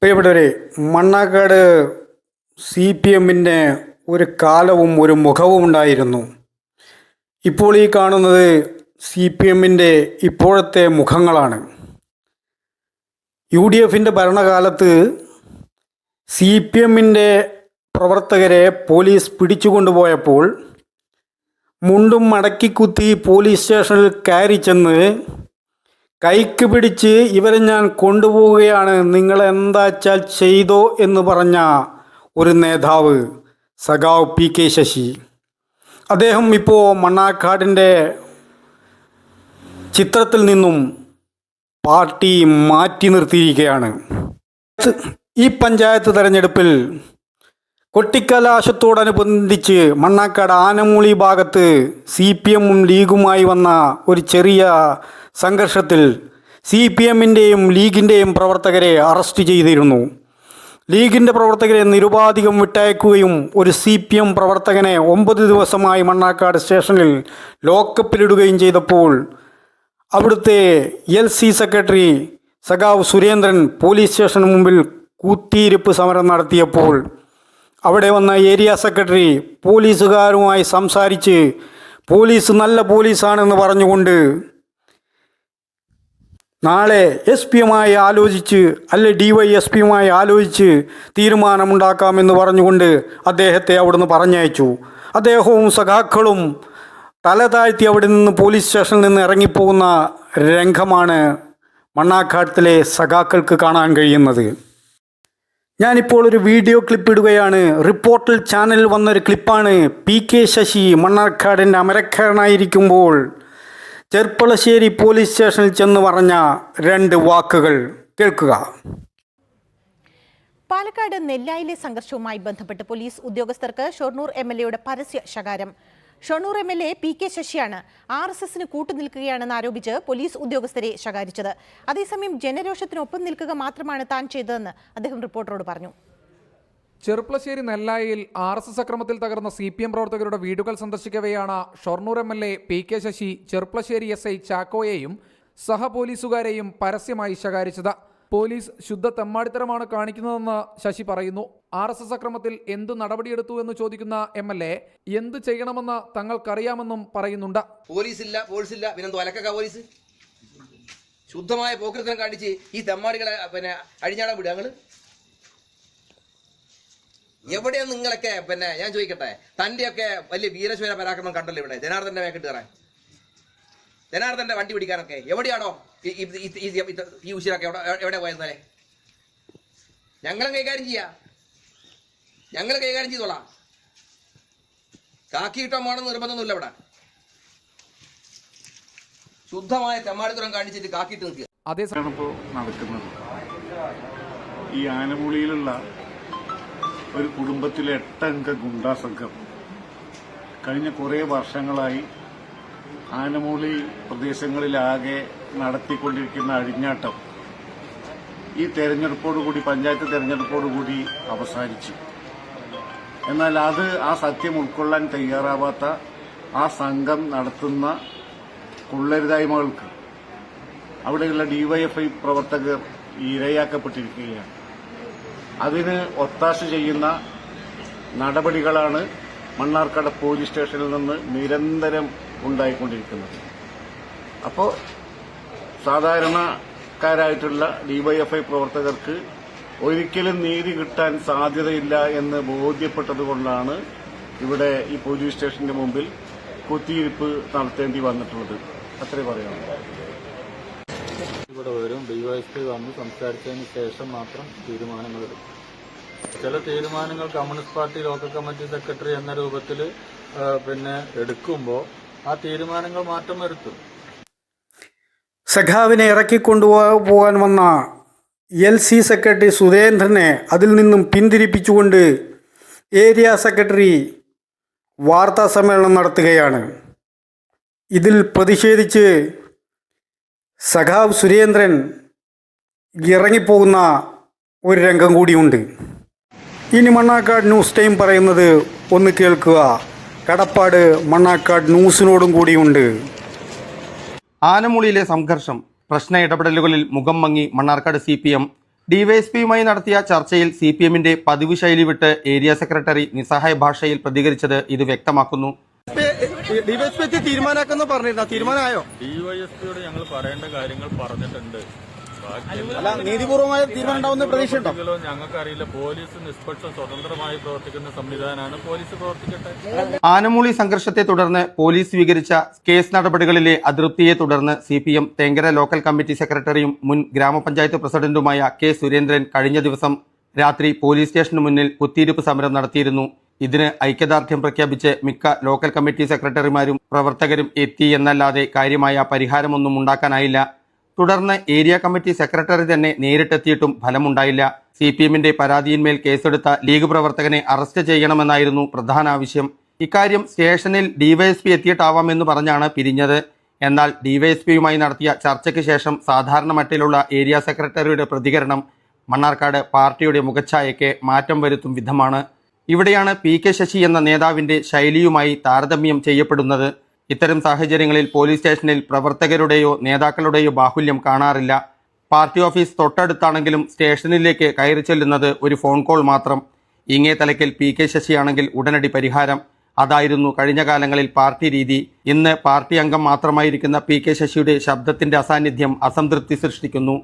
പ്രിയപ്പെട്ടവരെ, മണ്ണാക്കാട് CPM-ൻ്റെ ഒരു കാലവും ഒരു മുഖവും ഉണ്ടായിരുന്നു. ഇപ്പോൾ ഈ കാണുന്നത് CPM-ൻ്റെ ഇപ്പോഴത്തെ മുഖങ്ങളാണ്. UDF-ൻ്റെ ഭരണകാലത്ത് CPM-ൻ്റെ പ്രവർത്തകരെ പോലീസ് പിടിച്ചുകൊണ്ടുപോയപ്പോൾ മുണ്ടും മടക്കിക്കുത്തി പോലീസ് സ്റ്റേഷനിൽ കയറി ചെന്ന് കൈക്ക് പിടിച്ച് ഇവരെ ഞാൻ കൊണ്ടുപോവുകയാണ്, നിങ്ങൾ എന്താച്ചാൽ ചെയ്തോ എന്ന് പറഞ്ഞ ഒരു നേതാവ് സഖാവ് PK ശശി. അദ്ദേഹം ഇപ്പോൾ മണ്ണാക്കാടിൻ്റെ ചിത്രത്തിൽ നിന്നും പാർട്ടി മാറ്റി നിർത്തിയിരിക്കുകയാണ്. ഈ പഞ്ചായത്ത് തെരഞ്ഞെടുപ്പിൽ കൊട്ടിക്കലാശത്തോടനുബന്ധിച്ച് മണ്ണാക്കാട് ആനമൂളി ഭാഗത്ത് CPM-ഉം ലീഗുമായി വന്ന ഒരു ചെറിയ സംഘർഷത്തിൽ CPM-ൻ്റെയും ലീഗിൻ്റെയും പ്രവർത്തകരെ അറസ്റ്റ് ചെയ്തിരുന്നു. ലീഗിൻ്റെ പ്രവർത്തകരെ നിരുപാധികം വിട്ടയക്കുകയും ഒരു CPM പ്രവർത്തകനെ 9 ദിവസമായി മണ്ണാക്കാട് സ്റ്റേഷനിൽ ലോക്കപ്പിലിടുകയും ചെയ്തപ്പോൾ അവിടുത്തെ LC സെക്രട്ടറി സഖാവ് സുരേന്ദ്രൻ പോലീസ് സ്റ്റേഷന് മുമ്പിൽ കൂത്തിയിരിപ്പ് സമരം നടത്തിയപ്പോൾ അവിടെ വന്ന ഏരിയ സെക്രട്ടറി പോലീസുകാരുമായി സംസാരിച്ച് പോലീസ് നല്ല പോലീസാണെന്ന് പറഞ്ഞുകൊണ്ട് നാളെ SP-യുമായി ആലോചിച്ച് അല്ലെ DYSP-യുമായി ആലോചിച്ച് തീരുമാനമുണ്ടാക്കാമെന്ന് പറഞ്ഞുകൊണ്ട് അദ്ദേഹത്തെ അവിടുന്ന് പറഞ്ഞയച്ചു. അദ്ദേഹവും സഖാക്കളും തല താഴ്ത്തി അവിടെ നിന്ന് പോലീസ് സ്റ്റേഷനിൽ നിന്ന് ഇറങ്ങിപ്പോകുന്ന രംഗമാണ് മണ്ണാക്കാട്ടിലെ സഖാക്കൾക്ക് കാണാൻ കഴിയുന്നത്. ഞാനിപ്പോൾ ഒരു വീഡിയോ ക്ലിപ്പ് ഇടുകയാണ്. റിപ്പോർട്ടർ ചാനലിൽ വന്നൊരു ക്ലിപ്പാണ്. PK ശശി മണ്ണാക്കാടിൻ്റെ അമരക്കാരനായിരിക്കുമ്പോൾ ചെർപ്പളശ്ശേരി പോലീസ് സ്റ്റേഷനിൽ ചെന്ന് പറഞ്ഞ 2 വാക്കുകൾ കേൾക്കുക. പാലക്കാട് നെല്ലായിലെ സംഘർഷവുമായി ബന്ധപ്പെട്ട് പോലീസ് ഉദ്യോഗസ്ഥർക്ക് ഷൊർണൂർ MLA-യുടെ പരസ്യ ശകാരം. ഷൊർണൂർ MLA PK ശശിയാണ് RSS-ന് കൂട്ടുനിൽക്കുകയാണെന്ന് ആരോപിച്ച് പോലീസ് ഉദ്യോഗസ്ഥരെ ശകാരിച്ചത്. അതേസമയം ജനരോഷത്തിനൊപ്പം നിൽക്കുക മാത്രമാണ് താൻ ചെയ്തതെന്ന് അദ്ദേഹം റിപ്പോർട്ടറോട് പറഞ്ഞു. ചെർപ്പളശ്ശേരി നെല്ലായിൽ RSS അക്രമത്തിൽ തകർന്ന CPM പ്രവർത്തകരുടെ വീടുകൾ സന്ദർശിക്കവെയാണ് Shoranur MLA PK Sasi Cherpulassery SI ചാക്കോയെയും സഹ പോലീസുകാരെയും പരസ്യമായി ശകാരിച്ചത്. പോലീസ് ശുദ്ധ തെമ്മാടിത്തരമാണ് കാണിക്കുന്നതെന്ന് ശശി പറയുന്നു. RSS അക്രമത്തിൽ എന്തു നടപടിയെടുത്തു എന്ന് ചോദിക്കുന്ന MLA എന്ത് ചെയ്യണമെന്ന് തങ്ങൾക്കറിയാമെന്നും പറയുന്നുണ്ട്. പോലീസില്ല പിന്നെന്തോ അലക്ക പോലീസ് ശുദ്ധമായ പോക്കൃത്തം കാണിച്ച് ഈ തെമ്മാടികളെ അഴിഞ്ഞാടാൻ വിടുക. ഞങ്ങള് എവിടെയാണ് നിങ്ങളൊക്കെ? ഞാൻ ചോദിക്കട്ടെ, തന്റെയൊക്കെ വലിയ വീരശൂര പരാക്രമം കണ്ടല്ലോ ഇവിടെ ജനാർദ്ദന്റെ മേക്കിട്ട് കയറാൻ, ജനാർദ്ദന്റെ വണ്ടി പിടിക്കാനൊക്കെ എവിടെയാണോ ഈ ഉശിരൊക്കെ എവിടെ പോയെന്നാലേ? ഞങ്ങളും കൈകാര്യം ചെയ്തോളാം. കാക്കിയിട്ടമാണെന്ന് നിർബന്ധമൊന്നുമില്ല. ഇവിടെ ശുദ്ധമായ തെമ്മാടിത്തരം കാണിച്ചിട്ട് കാക്കിയിട്ട് നിൽക്കുക. അതേസമയം ഇപ്പോൾ നടക്കുന്നത് ഈ ആനമൂളിയിലുള്ള ഒരു കുടുംബത്തിലെ 8 അംഗ ഗുണ്ടാ സംഘം കഴിഞ്ഞ കുറേ വർഷങ്ങളായി ആനമൂളി പ്രദേശങ്ങളിലാകെ നടത്തിക്കൊണ്ടിരിക്കുന്ന അഴിഞ്ഞാട്ടം ഈ തെരഞ്ഞെടുപ്പോടുകൂടി, പഞ്ചായത്ത് തെരഞ്ഞെടുപ്പോടുകൂടി അവസാനിച്ചു. എന്നാൽ ആ സത്യം ഉൾക്കൊള്ളാൻ തയ്യാറാവാത്ത ആ സംഘം നടത്തുന്ന കൊള്ളരുതായ്മകൾക്ക് അവിടെയുള്ള DYFI പ്രവർത്തകർ ഇരയാക്കപ്പെട്ടിരിക്കുകയാണ്. അതിന് ഒത്താശ ചെയ്യുന്ന നടപടികളാണ് മണ്ണാർക്കാട് പോലീസ് സ്റ്റേഷനിൽ നിന്ന് നിരന്തരം ഉണ്ടായിക്കൊണ്ടിരിക്കുന്നത്. അപ്പോൾ സാധാരണക്കാരായിട്ടുള്ള DYFI പ്രവർത്തകർക്ക് ഒരിക്കലും നീതി കിട്ടാൻ സാധ്യതയില്ല എന്ന് ബോധ്യപ്പെട്ടതുകൊണ്ടാണ് ഇവിടെ ഈ പോലീസ് സ്റ്റേഷന്റെ മുമ്പിൽ കുത്തിയിരിപ്പ് നടത്തേണ്ടി വന്നിട്ടുള്ളത്. അത്രേ പറയാനുള്ളൂ. ഇവിടെ വരും, DYSP വന്ന് സംസാരിച്ചതിന് ശേഷം മാത്രം തീരുമാനങ്ങളെടുക്കും. ചില തീരുമാനങ്ങൾ communist party local committee secretary എന്ന രൂപത്തിൽ എടുക്കുമ്പോൾ ആ തീരുമാനങ്ങൾ മാറ്റം വരുത്തും. സഖാവിനെ ഇറക്കിക്കൊണ്ടുപോകാൻ വന്ന LC സെക്രട്ടറി സുരേന്ദ്രനെ അതിൽ നിന്നും പിന്തിരിപ്പിച്ചുകൊണ്ട് ഏരിയ സെക്രട്ടറി വാർത്താ സമ്മേളനം നടത്തുകയാണ്. ഇതിൽ പ്രതിഷേധിച്ച് സഖാവ് സുരേന്ദ്രൻ ഇറങ്ങിപ്പോകുന്ന ഒരു രംഗം കൂടിയുണ്ട്. ഇനി മണ്ണാക്കാട് ന്യൂസ് ടൈം പറയുന്നത് ഒന്ന് കേൾക്കുക. കടപ്പാട് മണ്ണാക്കാട് ന്യൂസിനോടും കൂടിയുണ്ട്. ആനമൂളിയിലെ സംഘർഷം പ്രശ്ന ഇടപെടലുകളിൽ മുഖം മങ്ങി മണ്ണാർക്കാട് CPM ഡിവൈഎസ്പിയുമായി നടത്തിയ ചർച്ചയിൽ സിപിഎമ്മിന്റെ പതിവ് ശൈലി വിട്ട് ഏരിയ സെക്രട്ടറി നിസ്സഹായ ഭാഷയിൽ പ്രതികരിച്ചത് ഇത് വ്യക്തമാക്കുന്നു. ഡിവൈഎസ്പിയോട് ഞങ്ങൾ പറയേണ്ട കാര്യങ്ങൾ പറഞ്ഞിട്ടുണ്ട്. നീതിപൂർവമായ തീരുമാനം ഉണ്ടാവുന്ന പ്രതീക്ഷയുണ്ടോ? ഞങ്ങൾക്കറിയില്ല. പോലീസ് നിഷ്പക്ഷ സ്വതന്ത്രമായി പ്രവർത്തിക്കുന്ന സംവിധാനമാണ്. പോലീസ് പ്രവർത്തിക്കട്ടെ. ആനമൂളി സംഘർഷത്തെ തുടർന്ന് പോലീസ് സ്വീകരിച്ച കേസ് നടപടികളിലെ അതൃപ്തിയെ തുടർന്ന് സിപിഎം തെങ്കര ലോക്കൽ കമ്മിറ്റി സെക്രട്ടറിയും മുൻ ഗ്രാമപഞ്ചായത്ത് പ്രസിഡന്റുമായ കെ സുരേന്ദ്രൻ കഴിഞ്ഞ ദിവസം രാത്രി പോലീസ് സ്റ്റേഷന് മുന്നിൽ കുത്തിയിരിപ്പ് സമരം നടത്തിയിരുന്നു. ഇതിന് ഐക്യദാർഢ്യം പ്രഖ്യാപിച്ച് മിക്ക ലോക്കൽ കമ്മിറ്റി സെക്രട്ടറിമാരും പ്രവർത്തകരും എത്തി എന്നല്ലാതെ കാര്യമായ പരിഹാരമൊന്നും ഉണ്ടാക്കാനായില്ല. തുടർന്ന് ഏരിയ കമ്മിറ്റി സെക്രട്ടറി തന്നെ നേരിട്ടെത്തിയിട്ടും ഫലമുണ്ടായില്ല. സിപിഎമ്മിന്റെ പരാതിയിന്മേൽ കേസെടുത്ത ലീഗ് പ്രവർത്തകനെ അറസ്റ്റ് ചെയ്യണമെന്നായിരുന്നു പ്രധാന ആവശ്യം. ഇക്കാര്യം സ്റ്റേഷനിൽ ഡിവൈഎസ്പി എത്തിയിട്ടാവാമെന്ന് പറഞ്ഞാണ് പിരിഞ്ഞത്. എന്നാൽ ഡിവൈഎസ്പിയുമായി നടത്തിയ ചർച്ചയ്ക്ക് ശേഷം സാധാരണ മട്ടിലുള്ള ഏരിയ സെക്രട്ടറിയുടെ പ്രതികരണം മണ്ണാർക്കാട് പാർട്ടിയുടെ മുഖച്ഛായയ്ക്ക് മാറ്റം വരുത്തും വിധമാണ്. ഇവിടെയാണ് പി.കെ. ശശി എന്ന നേതാവിന്റെ ശൈലിയുമായി താരതമ്യം ചെയ്യപ്പെടുന്നത്. ഇത്തരം സാഹചര്യങ്ങളിൽ പോലീസ് സ്റ്റേഷനിൽ പ്രവർത്തകരുടെയോ നേതാക്കളുടെയോ ബാഹുല്യം കാണാറില്ല. പാർട്ടി ഓഫീസ് തൊട്ടടുത്താണെങ്കിലും സ്റ്റേഷനിലേക്ക് കയറി ചെല്ലുന്നത് ഒരു ഫോൺ കോൾ മാത്രം. ഇങ്ങേ തലയ്ക്കൽ പി.കെ. ശശിയാണെങ്കിൽ ഉടനടി പരിഹാരം. അതായിരുന്നു കഴിഞ്ഞ കാലങ്ങളിൽ പാർട്ടി രീതി. ഇന്ന് പാർട്ടി അംഗം മാത്രമായിരിക്കുന്ന പി.കെ. ശശിയുടെ ശബ്ദത്തിന്റെ അസാന്നിധ്യം അസംതൃപ്തി സൃഷ്ടിക്കുന്നു.